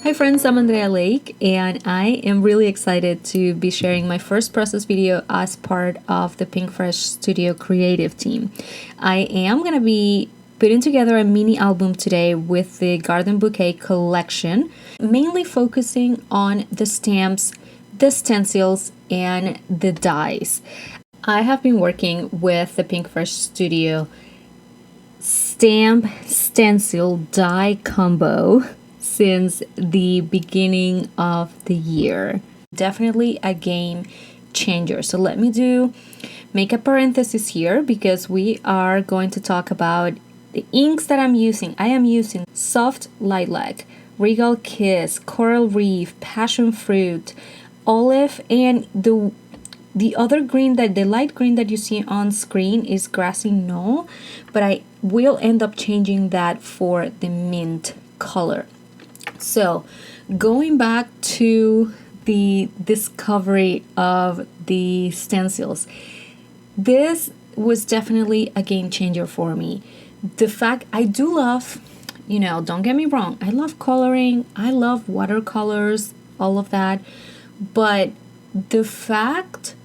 Hi friends, I'm Andrea Lake and I am really excited to be sharing my first process video as part of the Pink Fresh Studio creative team. I am going to be putting together a mini album today with the Garden Bouquet collection, mainly focusing on the stamps, the stencils, and the dies. I have been working with the Pink Fresh Studio stamp stencil die combo since the beginning of the year. Definitely a game changer. So let me make a parenthesis here because we are going to talk about the inks that I'm using. I am using Soft Lilac, Regal Kiss, Coral Reef, Passion Fruit, Olive, and the other green, the light green that you see on screen is Grassy Knoll, but I will end up changing that for the mint color. So going back to the discovery of the stencils, this was definitely a game changer for me. The fact I do love, don't get me wrong, I love coloring, I love watercolors, all of that, but the fact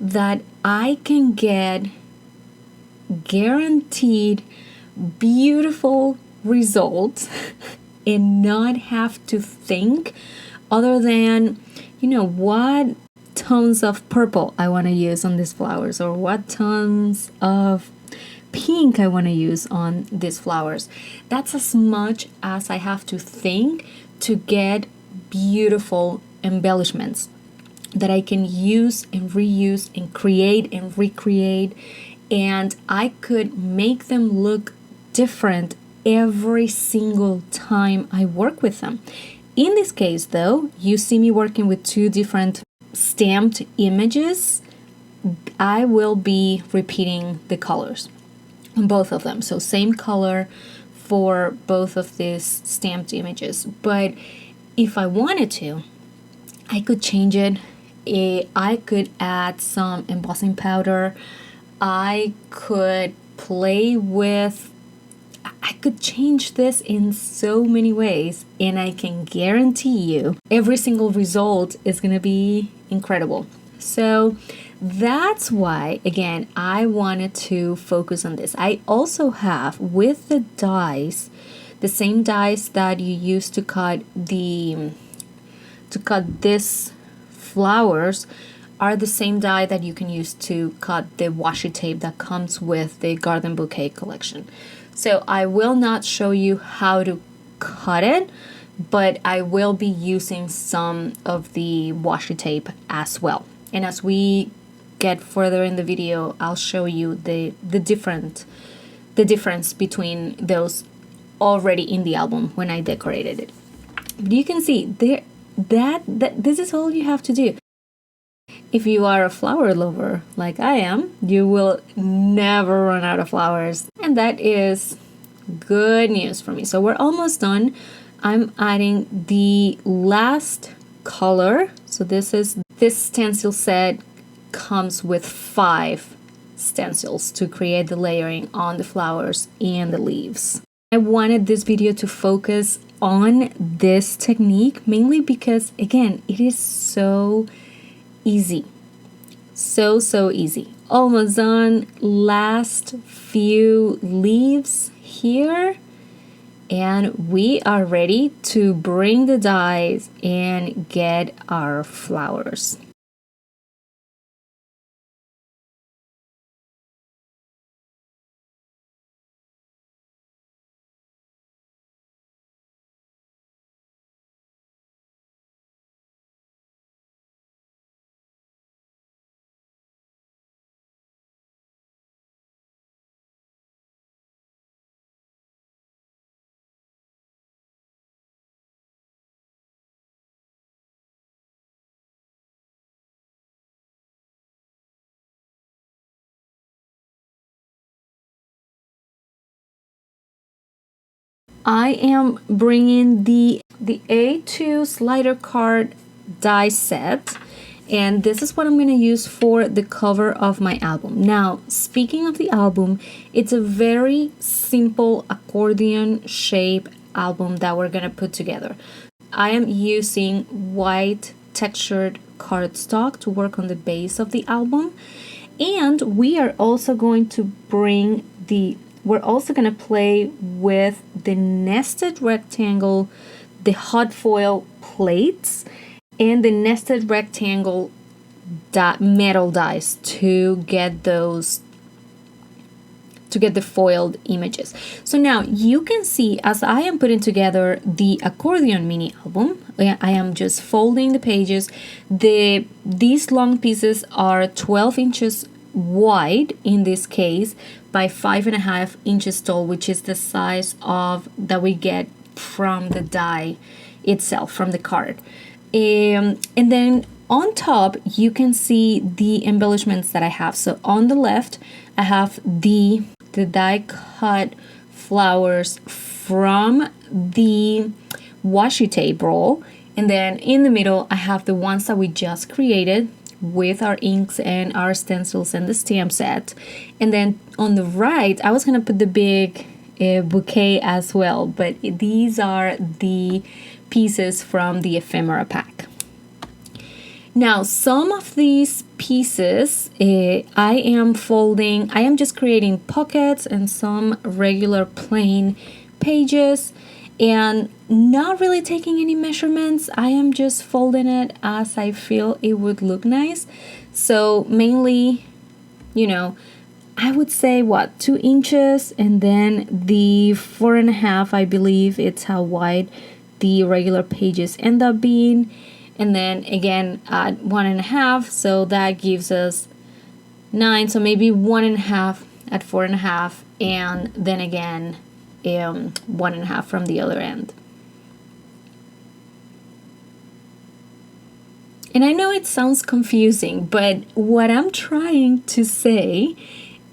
that I can get guaranteed beautiful results and not have to think other than, what tones of purple I want to use on these flowers or what tones of pink I want to use on these flowers. That's as much as I have to think to get beautiful embellishments that I can use and reuse and create and recreate, and I could make them look different every single time I work with them. In this case though, you see me working with two different stamped images. I will be repeating the colors on both of them, so same color for both of these stamped images. But if I wanted to, I could change it. I could add some embossing powder. I could play with, I could change this in so many ways, and I can guarantee you every single result is going to be incredible. So that's why, again, I wanted to focus on this. I also have with the dies, the same dies that you use to cut this flowers are the same die that you can use to cut the washi tape that comes with the Garden Bouquet collection. So I will not show you how to cut it, but I will be using some of the washi tape as well. And as we get further in the video, I'll show you the difference between those already in the album when I decorated it. But you can see there that this is all you have to do. If you are a flower lover like I am, you will never run out of flowers, and that is good news for me. So we're almost done. I'm adding the last color. So this stencil set comes with 5 stencils to create the layering on the flowers and the leaves. I wanted this video to focus on this technique mainly because, again, it is so easy. So easy. Almost done. Last few leaves here. And we are ready to bring the dies and get our flowers. I am bringing the A2 slider card die set, and this is what I'm going to use for the cover of my album. Now, speaking of the album, it's a very simple accordion shape album that we're going to put together. I am using white textured cardstock to work on the base of the album. And we are also going to we're also going to play with the nested rectangle, the hot foil plates, and the nested rectangle metal dies to get the foiled images. So now you can see, as I am putting together the accordion mini album, I am just folding the pages. These long pieces are 12 inches wide in this case by 5.5 inches tall, which is the size of that we get from the die itself, from the card. And then on top you can see the embellishments that I have. So on the left I have the die cut flowers from the washi tape roll, and then in the middle I have the ones that we just created with our inks and our stencils and the stamp set. And then on the right I was gonna put the big bouquet as well, but these are the pieces from the ephemera pack. Now, some of these pieces I am just creating pockets and some regular plain pages and not really taking any measurements. I am just folding it as I feel it would look nice. So mainly, I would say 2 inches, and then the 4.5, I believe it's how wide the regular pages end up being. And then again at 1.5, so that gives us 9. So maybe 1.5 at 4.5, and then again 1.5 from the other end. And I know it sounds confusing, but what I'm trying to say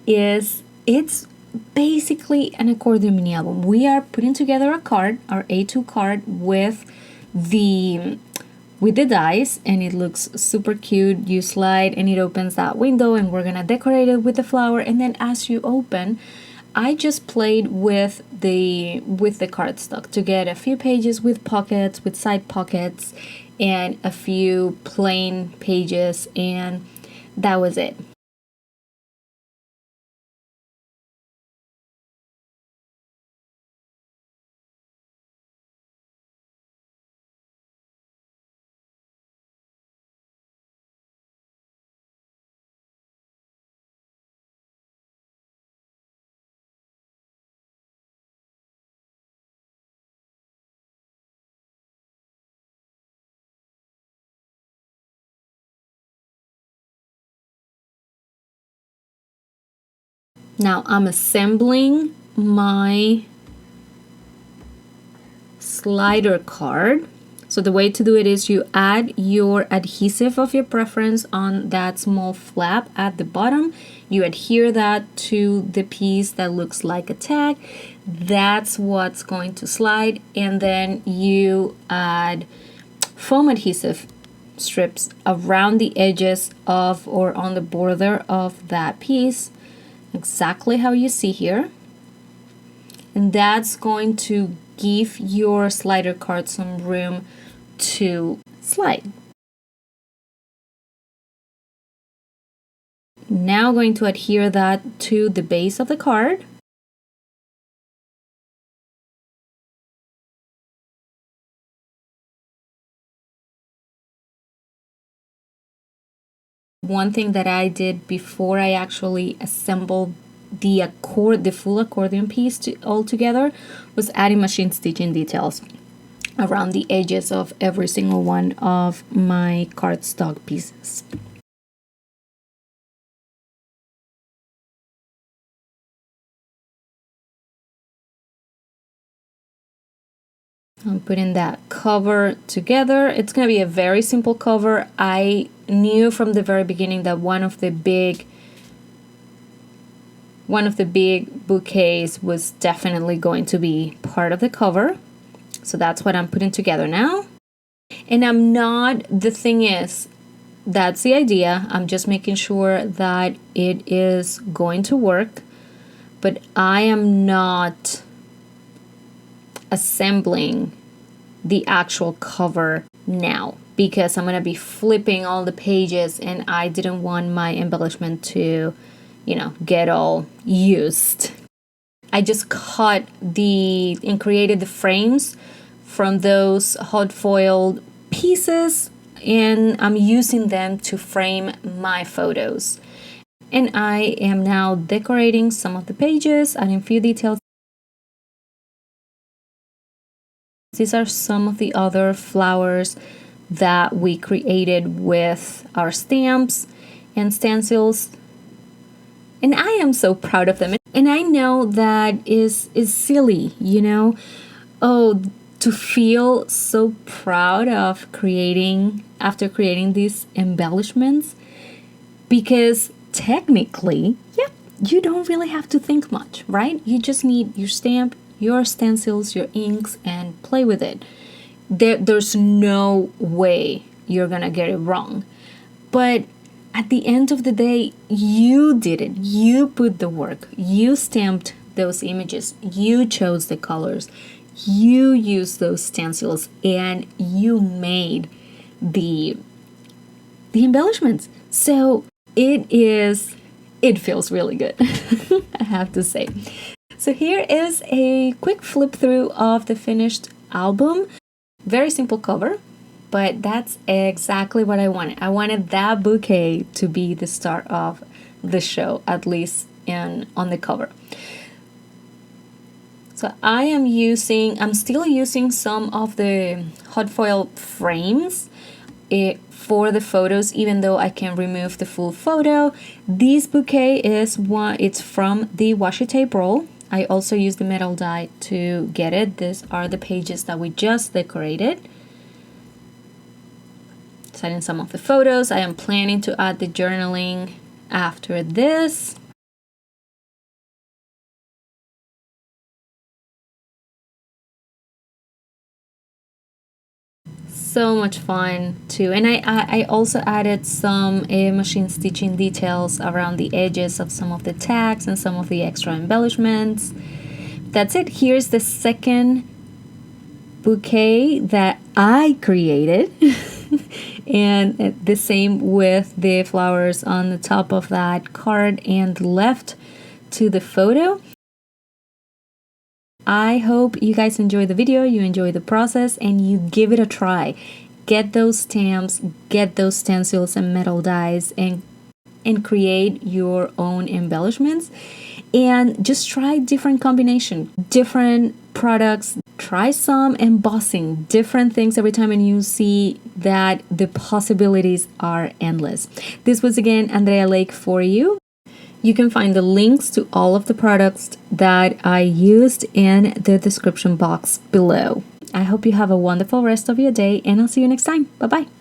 is it's basically an accordion mini album. We are putting together a card, our A2 card, with the dies, and it looks super cute. You slide and it opens that window, and we're gonna decorate it with the flower. And then as you open, I just played with the cardstock to get a few pages with pockets, with side pockets, and a few plain pages, and that was it. Now I'm assembling my slider card. So the way to do it is you add your adhesive of your preference on that small flap at the bottom. You adhere that to the piece that looks like a tag. That's what's going to slide. And then you add foam adhesive strips around the edges of or on the border of that piece, exactly how you see here. And that's going to give your slider card some room to slide. Now going to adhere that to the base of the card. One thing that I did before I actually assembled the full accordion piece all together was adding machine stitching details around the edges of every single one of my cardstock pieces. I'm putting that cover together. It's going to be a very simple cover. I knew from the very beginning that one of the big bouquets was definitely going to be part of the cover. So that's what I'm putting together now. And the thing is, that's the idea. I'm just making sure that it is going to work, but I am not assembling the actual cover now, because I'm gonna be flipping all the pages and I didn't want my embellishment to, get all used. I just cut and created the frames from those hot foiled pieces, and I'm using them to frame my photos. And I am now decorating some of the pages, adding a few details. These are some of the other flowers that we created with our stamps and stencils. And I am so proud of them. And I know that is silly, Oh, to feel so proud of after creating these embellishments, because technically, you don't really have to think much, right? You just need your stamp, your stencils, your inks, and play with it. There's no way you're gonna get it wrong. But at the end of the day, you did it. You put the work. You stamped those images. You chose the colors. You used those stencils, and you made the embellishments. So it feels really good, I have to say. So here is a quick flip through of the finished album. Very simple cover, but that's exactly what I wanted. I wanted that bouquet to be the start of the show, at least on the cover. So I'm still using some of the hot foil frames for the photos, even though I can remove the full photo. This bouquet it's from the washi tape roll. I also used the metal die to get it. These are the pages that we just decorated. Setting some of the photos. I am planning to add the journaling after this. So much fun too. And I also added some machine stitching details around the edges of some of the tags and some of the extra embellishments. That's it. Here's the second bouquet that I created. And the same with the flowers on the top of that card and left to the photo. I hope you guys enjoy the video, you enjoy the process, and you give it a try. Get those stamps, get those stencils and metal dies, and create your own embellishments. And just try different combination, different products. Try some embossing, different things every time, and you see that the possibilities are endless. This was again Andrea Lake for you. You can find the links to all of the products that I used in the description box below. I hope you have a wonderful rest of your day, and I'll see you next time. Bye-bye.